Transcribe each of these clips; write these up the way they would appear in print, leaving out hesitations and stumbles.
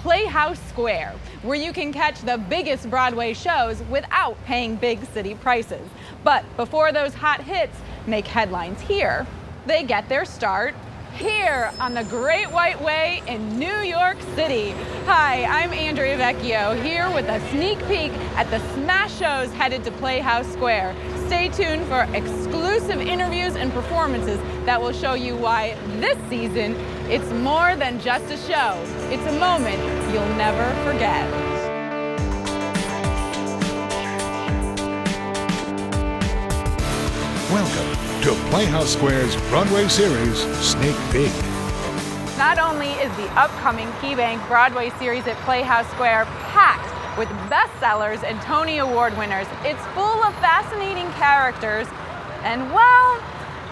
Playhouse Square, where you can catch the biggest Broadway shows without paying big city prices. But before those hot hits make headlines here, they get their start here on the Great White Way in New York City. Hi, I'm Andrea Vecchio, here with a sneak peek at the smash shows headed to Playhouse Square. Stay tuned for exclusive interviews and performances that will show you why this season it's more than just a show. It's a moment you'll never forget. Welcome to Playhouse Square's Broadway series, Sneak Peek. Not only is the upcoming KeyBank Broadway series at Playhouse Square packed with bestsellers and Tony Award winners, it's full of fascinating characters and, well,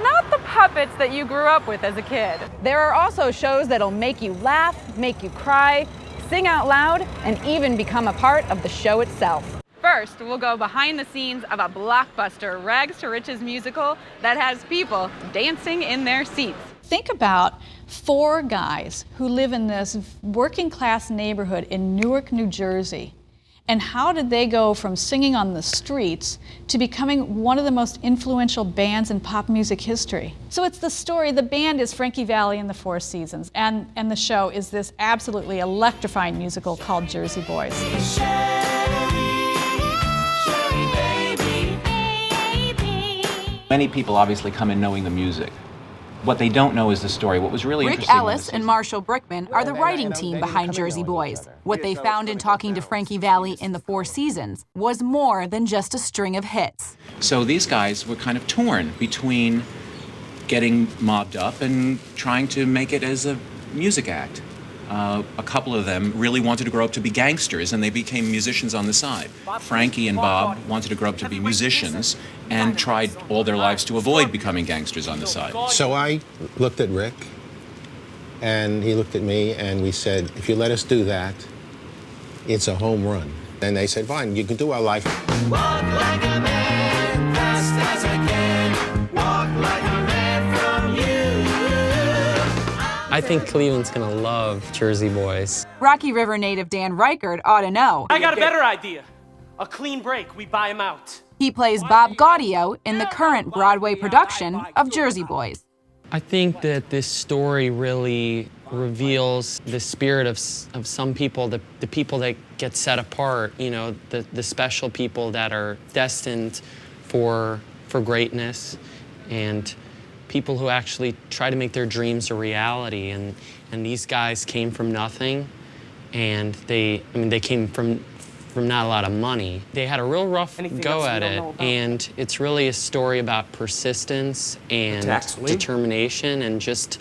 not the puppets that you grew up with as a kid. There are also shows that'll make you laugh, make you cry, sing out loud, and even become a part of the show itself. First, we'll go behind the scenes of a blockbuster rags to riches musical that has people dancing in their seats. Think about four guys who live in this working class neighborhood in Newark, New Jersey. And how did they go from singing on the streets to becoming one of the most influential bands in pop music history? So it's the story. The band is Frankie Valli and the Four Seasons, and the show is this absolutely electrifying musical called Jersey Boys. Many people obviously come in knowing the music. What they don't know is the story. What was really Rick interesting Ellis and Marshall Brickman are the writing team behind Jersey Boys. What they found in talking to Frankie Valli in the Four Seasons was more than just a string of hits. So these guys were kind of torn between getting mobbed up and trying to make it as a music act. A couple of them really wanted to grow up to be gangsters, and they became musicians on the side. Frankie and Bob wanted to grow up to be musicians and tried all their lives to avoid becoming gangsters on the side. So I looked at Rick, and he looked at me, and we said, if you let us do that, it's a home run. And they said, fine, you can do our life. Walk like a man, fast as I can. Walk like a man from you. I think Cleveland's gonna love Jersey Boys. Rocky River native Dan Reichert ought to know. I got a better idea. A clean break, we buy him out. He plays Bob Gaudio in the current Broadway production of Jersey Boys. I think that this story really reveals the spirit of some people, the people that get set apart, you know, the special people that are destined for greatness, and people who actually try to make their dreams a reality. And these guys came from nothing, and they came from not a lot of money. They had a real rough go at it, and it's really a story about persistence and determination and just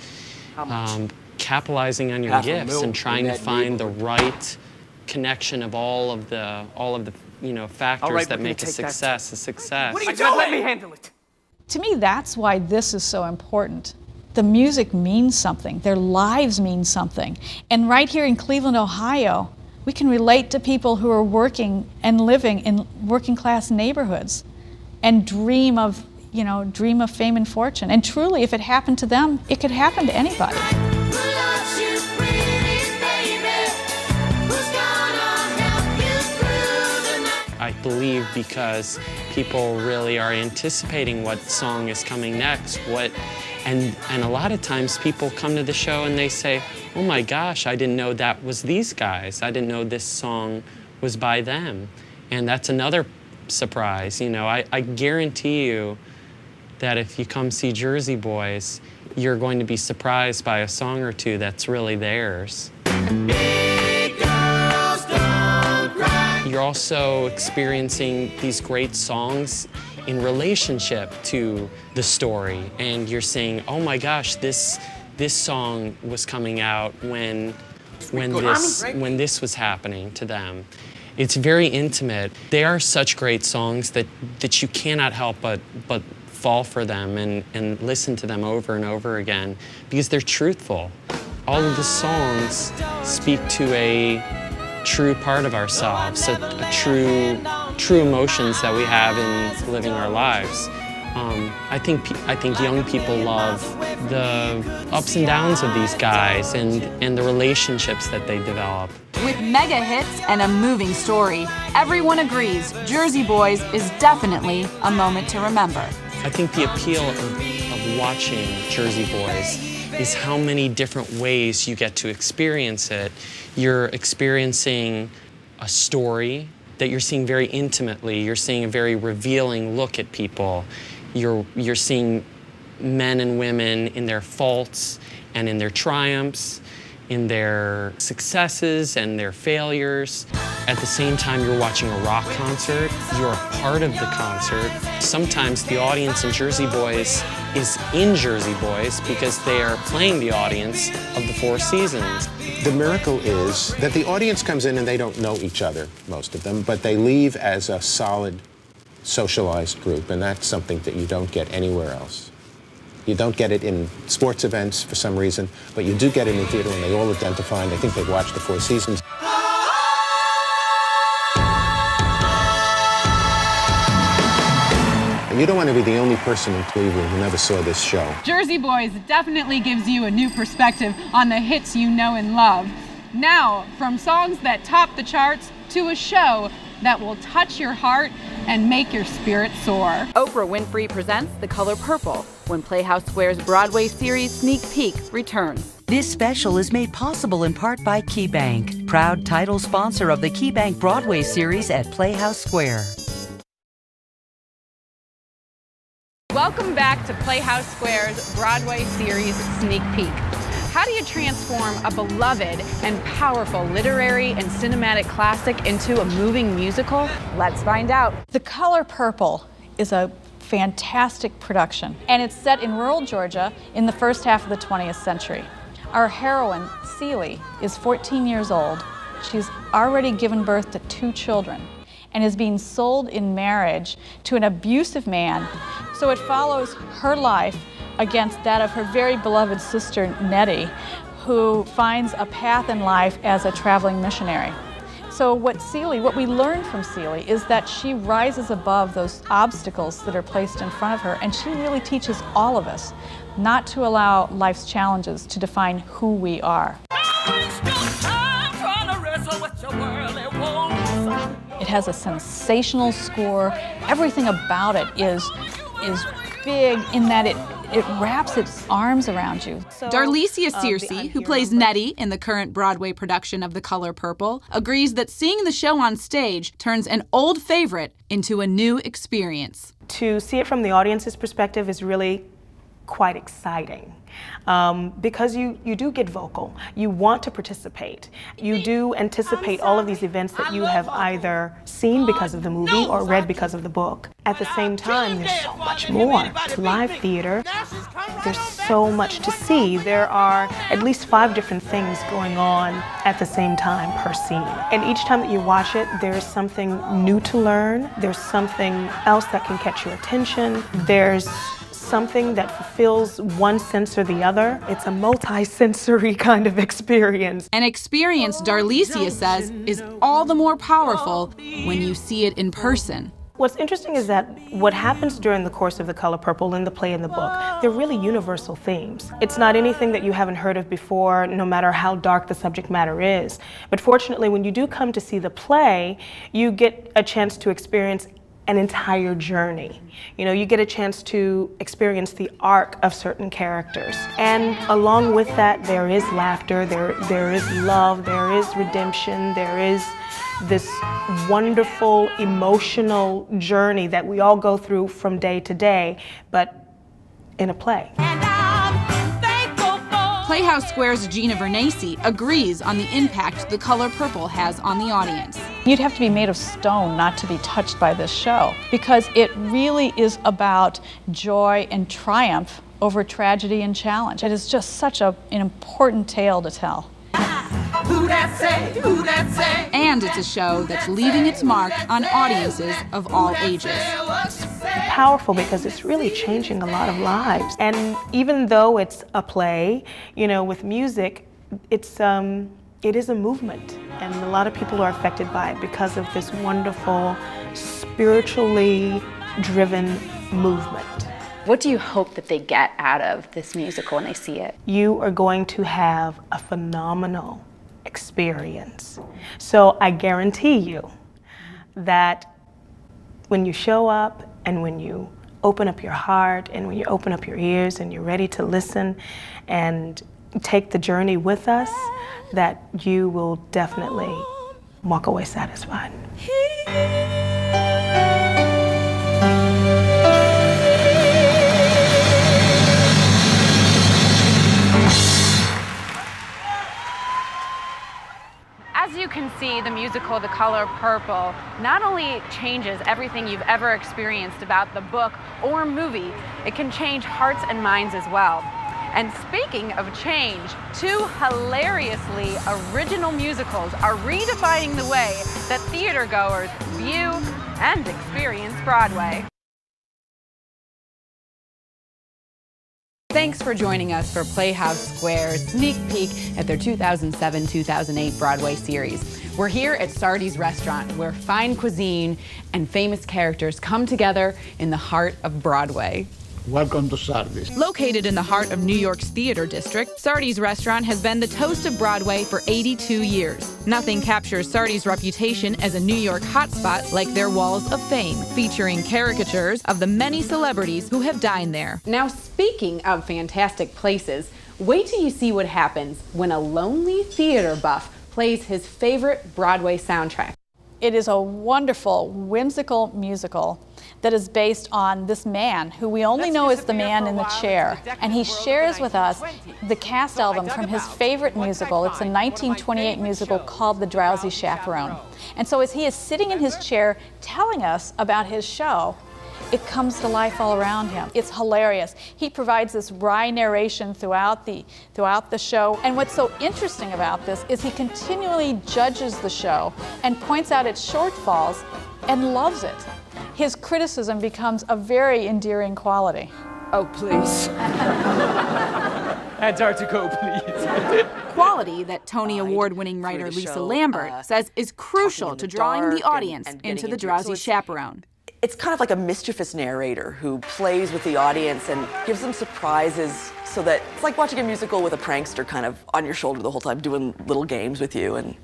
capitalizing on your gifts and trying to find the right connection of all of the factors that make a success a success. What are you doing? Let me handle it. To me, that's why this is so important. The music means something. Their lives mean something. And right here in Cleveland, Ohio, we can relate to people who are working and living in working class neighborhoods and dream of fame and fortune. And truly, if it happened to them, it could happen to anybody. I believe because people really are anticipating what song is coming next, and a lot of times people come to the show and they say, oh my gosh, I didn't know that was these guys. I didn't know this song was by them. And that's another surprise. You know, I guarantee you that if you come see Jersey Boys, you're going to be surprised by a song or two that's really theirs. You're also experiencing these great songs in relationship to the story, and you're saying, oh my gosh, this song was coming out when this was happening to them. It's very intimate. They are such great songs that you cannot help but fall for them and listen to them over and over again because they're truthful. All of the songs speak to a true part of ourselves, a true emotions that we have in living our lives. I think young people love the ups and downs of these guys and the relationships that they develop. With mega hits and a moving story, everyone agrees Jersey Boys is definitely a moment to remember. I think the appeal of watching Jersey Boys is how many different ways you get to experience it. You're experiencing a story that you're seeing very intimately. You're seeing a very revealing look at people. You're seeing men and women in their faults and in their triumphs, in their successes and their failures. At the same time, you're watching a rock concert. You're a part of the concert. Sometimes the audience in Jersey Boys is in Jersey Boys because they are playing the audience of the Four Seasons. The miracle is that the audience comes in and they don't know each other, most of them, but they leave as a solid, socialized group, and that's something that you don't get anywhere else. You don't get it in sports events for some reason, but you do get it in theater, and they all identify, and they think they've watched the Four Seasons. And you don't want to be the only person in Cleveland who never saw this show. Jersey Boys definitely gives you a new perspective on the hits you know and love. Now, from songs that top the charts to a show that will touch your heart and make your spirit soar. Oprah Winfrey presents The Color Purple when Playhouse Square's Broadway series Sneak Peek returns. This special is made possible in part by KeyBank, proud title sponsor of the KeyBank Broadway series at Playhouse Square. Welcome back to Playhouse Square's Broadway series Sneak Peek. How do you transform a beloved and powerful literary and cinematic classic into a moving musical? Let's find out. The Color Purple is a fantastic production, and it's set in rural Georgia in the first half of the 20th century. Our heroine, Celie, is 14 years old. She's already given birth to 2 children and is being sold in marriage to an abusive man. So it follows her life against that of her very beloved sister, Nettie, who finds a path in life as a traveling missionary. So what we learn from Celie is that she rises above those obstacles that are placed in front of her, and she really teaches all of us not to allow life's challenges to define who we are. It has a sensational score. Everything about it is big in that it wraps its arms around you. Darlicia Searcy, who plays Nettie in the current Broadway production of The Color Purple, agrees that seeing the show on stage turns an old favorite into a new experience. To see it from the audience's perspective is really quite exciting. Because you do get vocal. You want to participate. You do anticipate all of these events that you have either seen because of the movie or read because of the book. At the same time, there's so much more to live theater. There's so much to see. There are at least 5 different things going on at the same time per scene. And each time that you watch it, there's something new to learn. There's something else that can catch your attention. There's something that fulfills one sense or the other. It's a multi-sensory kind of experience. An experience Darlicia says is all the more powerful when you see it in person. What's interesting is that what happens during the course of The Color Purple in the play and the book, they're really universal themes. It's not anything that you haven't heard of before, no matter how dark the subject matter is. But fortunately, when you do come to see the play, you get a chance to experience an entire journey. You know, you get a chance to experience the arc of certain characters. And along with that, there is laughter, there is love, there is redemption, there is this wonderful emotional journey that we all go through from day to day, but in a play. Playhouse Square's Gina Vernacci agrees on the impact The Color Purple has on the audience. You'd have to be made of stone not to be touched by this show, because it really is about joy and triumph over tragedy and challenge. It is just such an important tale to tell. Who that say? Who that say? And it's a show that's leaving its mark on audiences of all ages. Powerful because it's really changing a lot of lives. And even though it's a play, you know, with music, it is a movement, and a lot of people are affected by it because of this wonderful, spiritually driven movement. What do you hope that they get out of this musical when they see it? You are going to have a phenomenal experience. So I guarantee you that when you show up and when you open up your heart and when you open up your ears and you're ready to listen and take the journey with us, that you will definitely walk away satisfied. As you can see, the musical The Color Purple not only changes everything you've ever experienced about the book or movie, it can change hearts and minds as well. And speaking of change, two hilariously original musicals are redefining the way that theater goers view and experience Broadway. Thanks for joining us for Playhouse Square's sneak peek at their 2007-2008 Broadway series. We're here at Sardi's Restaurant, where fine cuisine and famous characters come together in the heart of Broadway. Welcome to Sardi's. Located in the heart of New York's theater district, Sardi's Restaurant has been the toast of Broadway for 82 years. Nothing captures Sardi's reputation as a New York hotspot like their walls of fame, featuring caricatures of the many celebrities who have dined there. Now, speaking of fantastic places, wait till you see what happens when a lonely theater buff plays his favorite Broadway soundtrack. It is a wonderful, whimsical musical that is based on this man who we only know as the man in the chair. And he shares with us the cast album from his favorite musical. It's a 1928 musical called The Drowsy Chaperone. And so as he is sitting in his chair telling us about his show, it comes to life all around him. It's hilarious. He provides this wry narration throughout the show. And what's so interesting about this is he continually judges the show and points out its shortfalls and loves it. His criticism becomes a very endearing quality. Oh, please. Antarctica, please. Quality that Tony Award-winning writer Lisa Lambert says is crucial to drawing the audience into The Drowsy Chaperone. It's kind of like a mischievous narrator who plays with the audience and gives them surprises, so that it's like watching a musical with a prankster kind of on your shoulder the whole time, doing little games with you, and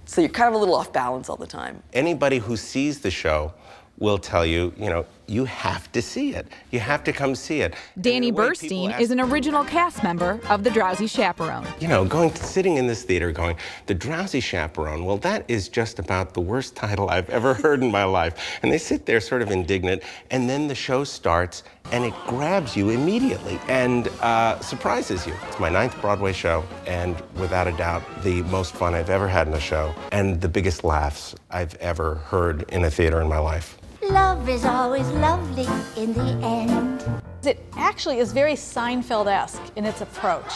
so you're kind of a little off balance all the time. Anybody who sees the show will tell you, you have to see it. You have to come see it. Danny Burstein is an original cast member of The Drowsy Chaperone. Sitting in this theater going, The Drowsy Chaperone, well, that is just about the worst title I've ever heard in my life. And they sit there sort of indignant, and then the show starts, and it grabs you immediately and surprises you. It's my 9th Broadway show, and without a doubt, the most fun I've ever had in a show, and the biggest laughs I've ever heard in a theater in my life. Love is always lovely in the end. It actually is very Seinfeld-esque in its approach.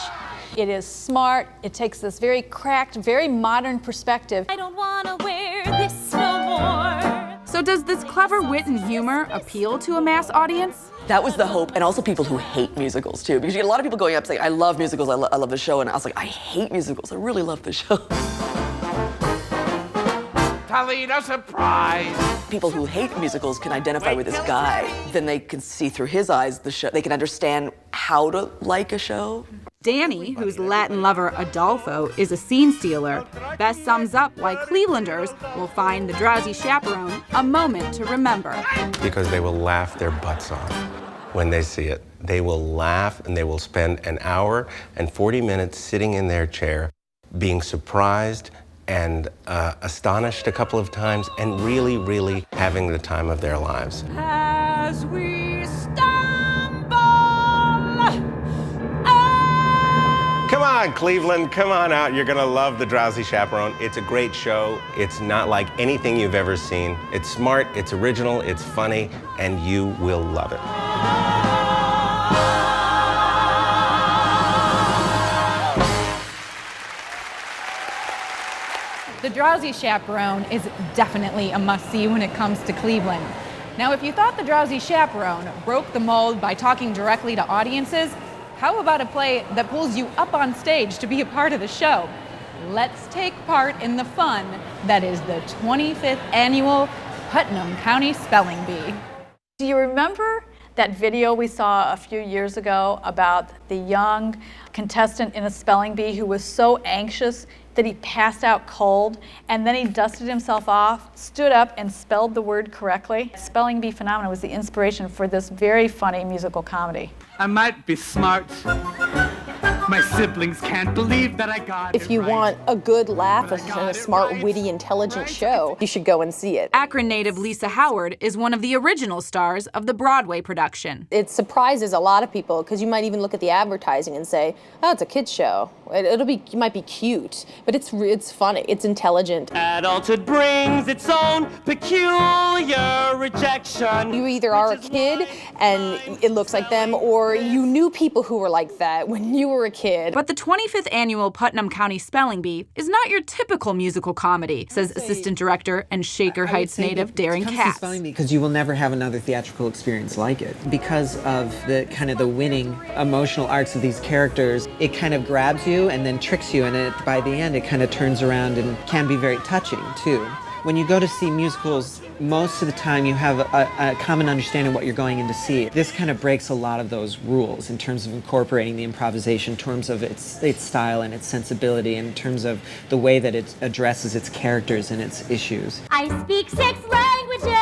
It is smart, it takes this very cracked, very modern perspective. I don't want to wear this no more. So does this clever wit and humor appeal to a mass audience? That was the hope, and also people who hate musicals too, because you get a lot of people going up saying, I love musicals, I love the show, and I was like, I hate musicals, I really love the show. Talina, surprise! People who hate musicals can identify with this guy. Then they can see through his eyes the show. They can understand how to like a show. Danny, whose Latin lover Adolfo is a scene stealer, best sums up why Clevelanders will find The Drowsy Chaperone a moment to remember. Because they will laugh their butts off when they see it. They will laugh, and they will spend an hour and 40 minutes sitting in their chair being surprised and astonished a couple of times, and really, really having the time of their lives. As we stumble. Come on, Cleveland, come on out. You're gonna love The Drowsy Chaperone. It's a great show. It's not like anything you've ever seen. It's smart, it's original, it's funny, and you will love it. The Drowsy Chaperone is definitely a must-see when it comes to Cleveland. Now, if you thought The Drowsy Chaperone broke the mold by talking directly to audiences, how about a play that pulls you up on stage to be a part of the show? Let's take part in the fun that is the 25th annual Putnam County Spelling Bee. Do you remember That video we saw a few years ago about the young contestant in a spelling bee who was so anxious that he passed out cold, and then he dusted himself off, stood up, and spelled the word correctly. Spelling bee phenomenon was the inspiration for this very funny musical comedy. I might be smart. My siblings can't believe that I got If you want a good laugh and a smart, witty, intelligent show, you should go and see it. Akron native Lisa Howard is one of the original stars of the Broadway production. It surprises a lot of people because you might even look at the advertising and say, oh, it's a kid's show. It might be cute, but it's funny, it's intelligent. Adulthood brings its own peculiar rejection. You either are a kid and it looks like them, or you knew people who were like that when you were a kid. But the 25th annual Putnam County Spelling Bee is not your typical musical comedy, says assistant director and Shaker Heights native Darren Katz. Because you will never have another theatrical experience like it. Because of the kind of the winning emotional arcs of these characters, it kind of grabs you and then tricks you, and by the end it kind of turns around and can be very touching too. When you go to see musicals, most of the time you have a common understanding of what you're going in to see. This kind of breaks a lot of those rules in terms of incorporating the improvisation, in terms of its style and its sensibility, in terms of the way that it addresses its characters and its issues. I speak 6 languages,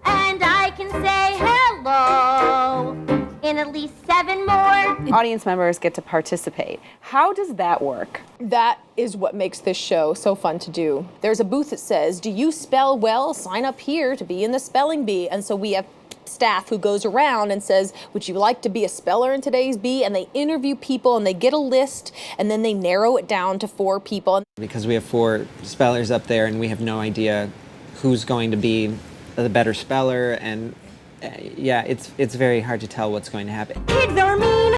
and I can say hello in at least 7 more. Audience members get to participate. How does that work? That is what makes this show so fun to do. There's a booth that says, do you spell well? Sign up here to be in the spelling bee. And so we have staff who goes around and says, would you like to be a speller in today's bee? And they interview people and they get a list and then they narrow it down to 4 people. Because we have 4 spellers up there and we have no idea who's going to be the better speller, and yeah, it's very hard to tell what's going to happen. Kids are mean.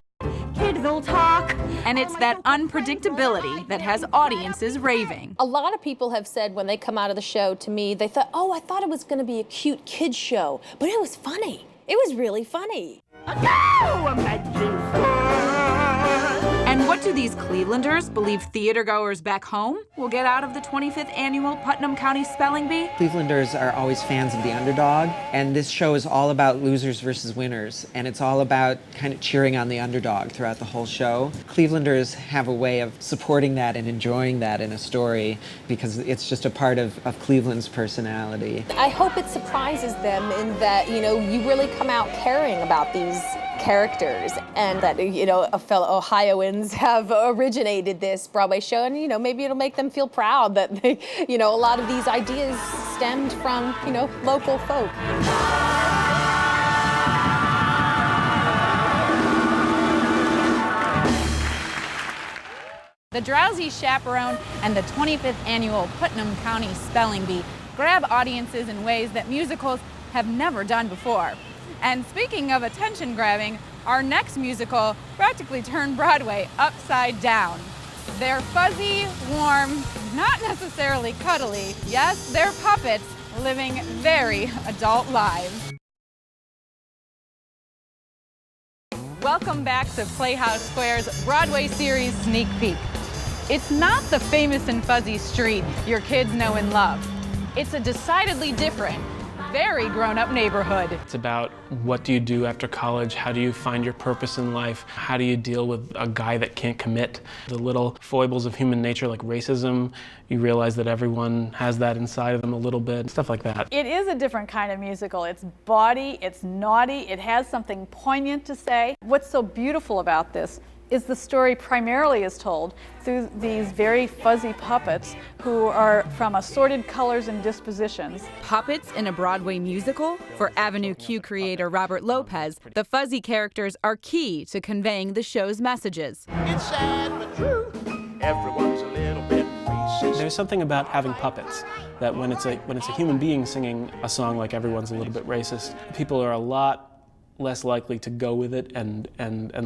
Kids will talk. And it's that unpredictability that has audiences raving. A lot of people have said when they come out of the show to me, they thought, oh, I thought it was going to be a cute kid show, but it was funny. It was really funny. And what do these Clevelanders believe theatergoers back home will get out of the 25th annual Putnam County Spelling Bee? Clevelanders are always fans of the underdog, and this show is all about losers versus winners, and it's all about kind of cheering on the underdog throughout the whole show. Clevelanders have a way of supporting that and enjoying that in a story because it's just a part of Cleveland's personality. I hope it surprises them in that, you really come out caring about these characters, and that, a fellow Ohioans have originated this Broadway show, and, maybe it'll make them feel proud that they, a lot of these ideas stemmed from, local folk. The Drowsy Chaperone and the 25th annual Putnam County Spelling Bee grab audiences in ways that musicals have never done before. And speaking of attention grabbing, our next musical practically turned Broadway upside down. They're fuzzy, warm, not necessarily cuddly. Yes, they're puppets living very adult lives. Welcome back to Playhouse Square's Broadway series Sneak Peek. It's not the famous and fuzzy street your kids know and love. It's a decidedly different, very grown-up neighborhood. It's about what do you do after college, how do you find your purpose in life, how do you deal with a guy that can't commit. The little foibles of human nature like racism, you realize that everyone has that inside of them a little bit, stuff like that. It is a different kind of musical. It's bawdy, it's naughty, it has something poignant to say. What's so beautiful about this is the story primarily is told through these very fuzzy puppets who are from assorted colors and dispositions. Puppets in a Broadway musical? For Avenue Q creator Robert Lopez, the fuzzy characters are key to conveying the show's messages. It's sad but true. Everyone's a little bit racist. There's something about having puppets that when it's a human being singing a song like Everyone's a Little Bit Racist, people are a lot less likely to go with it and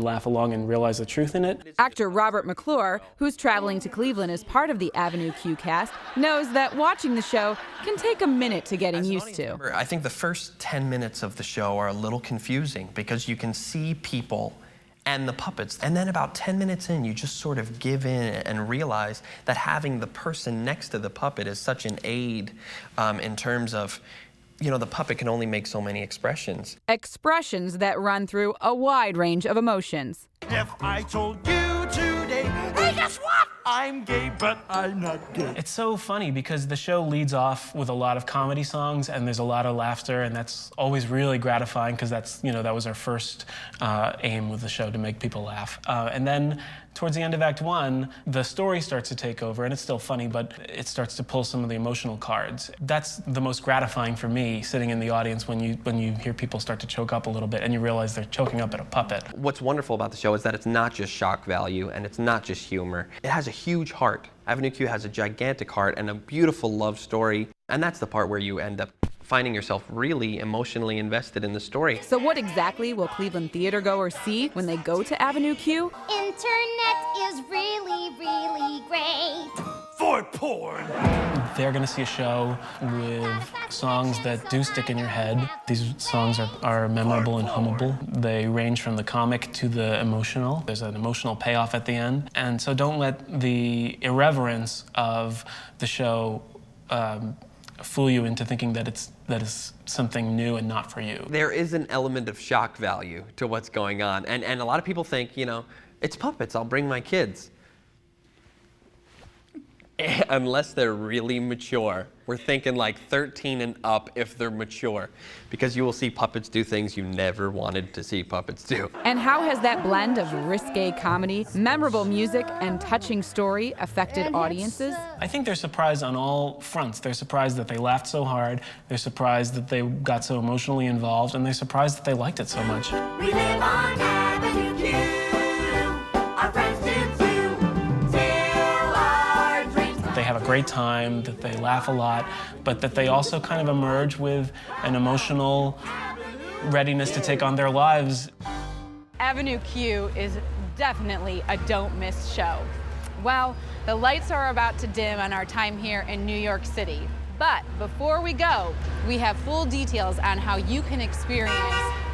laugh along and realize the truth in it. Actor Robert McClure, who's traveling to Cleveland as part of the Avenue Q cast, knows that watching the show can take a minute to getting used to. I think the first 10 minutes of the show are a little confusing because you can see people and the puppets, and then about 10 minutes in, you just sort of give in and realize that having the person next to the puppet is such an aid in terms of you know, the puppet can only make so many expressions. Expressions that run through a wide range of emotions. If I told you today, hey, guess what? I'm gay, but I'm not gay. It's so funny because the show leads off with a lot of comedy songs and there's a lot of laughter, and that's always really gratifying because that's, you know, that was our first aim with the show, to make people laugh. And then towards the end of Act 1, the story starts to take over, and it's still funny, but it starts to pull some of the emotional cards. That's the most gratifying for me, sitting in the audience, when you hear people start to choke up a little bit and you realize they're choking up at a puppet. What's wonderful about the show is that it's not just shock value and it's not just humor. It has a huge heart. Avenue Q has a gigantic heart and a beautiful love story, and that's the part where you end up finding yourself really emotionally invested in the story. So what exactly will Cleveland theater goers see when they go to Avenue Q? Internet is really, really great. For porn. They're gonna see a show with songs that do stick in your head. These songs are memorable and hummable. They range from the comic to the emotional. There's an emotional payoff at the end. And so don't let the irreverence of the show fool you into thinking that it's something new and not for you. There is an element of shock value to what's going on. And a lot of people think, you know, it's puppets, I'll bring my kids. Unless they're really mature. We're thinking like 13 and up if they're mature, because you will see puppets do things you never wanted to see puppets do. And how has that blend of risque comedy, memorable music, and touching story affected audiences? I think they're surprised on all fronts. They're surprised that they laughed so hard, they're surprised that they got so emotionally involved, and they're surprised that they liked it so much. We live on Avenue Q. Our friends do too. They have a great time, that they laugh a lot, but that they also kind of emerge with an emotional readiness to take on their lives. Avenue Q is definitely a don't miss show. Well, the lights are about to dim on our time here in New York City. But before we go, we have full details on how you can experience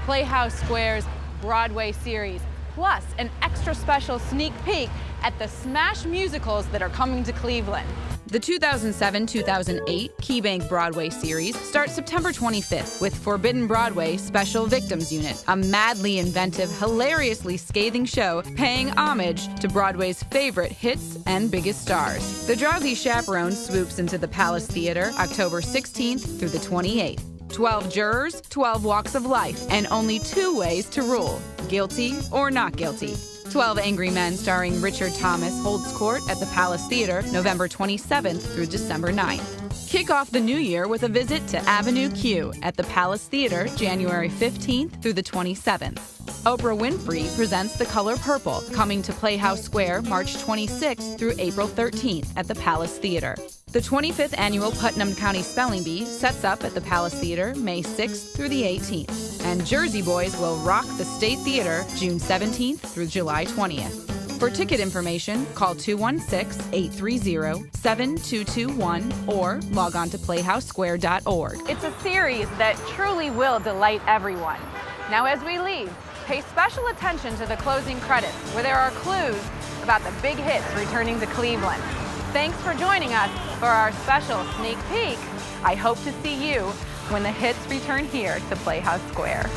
Playhouse Square's Broadway series, plus an extra special sneak peek at the smash musicals that are coming to Cleveland. The 2007-2008 KeyBank Broadway series starts September 25th with Forbidden Broadway Special Victims Unit, a madly inventive, hilariously scathing show paying homage to Broadway's favorite hits and biggest stars. The drowsy chaperone swoops into the Palace Theater October 16th through the 28th. 12 jurors, 12 walks of life, and only 2 ways to rule: guilty or not guilty. 12 Angry Men starring Richard Thomas holds court at the Palace Theater November 27th through December 9th. Kick off the new year with a visit to Avenue Q at the Palace Theater January 15th through the 27th. Oprah Winfrey presents The Color Purple, coming to Playhouse Square March 26th through April 13th at the Palace Theater. The 25th Annual Putnam County Spelling Bee sets up at the Palace Theater May 6th through the 18th. And Jersey Boys will rock the State Theater June 17th through July 20th. For ticket information, call 216-830-7221 or log on to playhousesquare.org. It's a series that truly will delight everyone. Now as we leave, pay special attention to the closing credits, where there are clues about the big hits returning to Cleveland. Thanks for joining us for our special sneak peek. I hope to see you when the hits return here to Playhouse Square.